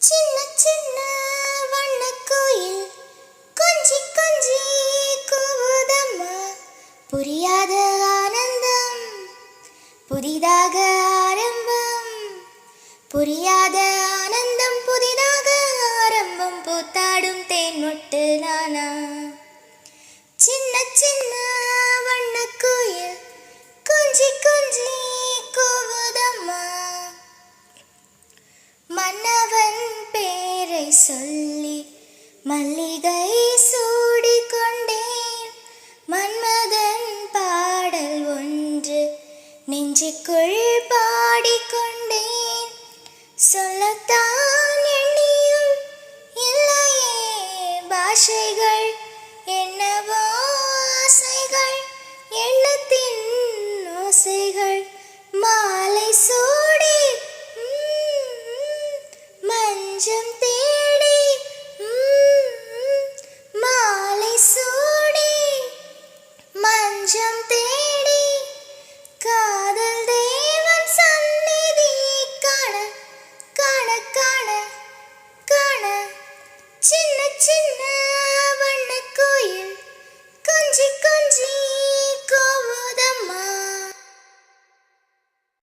சின்ன சின்ன வண்ணக்கோயில் கொஞ்சி கொஞ்சி கூவுதம்மா. புரியாத ஆனந்தம் புதிதாக ஆரம்பம். புரியாத ஆனந்தம் புதிதாக ஆரம்பம். பூத்தாடும் தேன் மொட்டு நானா. சின்ன சின்ன வண்ணக்கோயில் கொஞ்சி கொஞ்சி கூவுதம்மா. மன்னவன் பேரை சொல்லி மல்லிகை சூடிக்கொண்டேன். மன்மதன் பாடல் ஒன்று நெஞ்சுக்குள் பாடிக்கொண்டேன். சொல்லத்தான் எண்ணியும் இல்லையே பாஷைகள். என்னவோ ஆசைகள் எண்ணத்தின் ஓசைகள். மாலை சூடி மஞ்சம்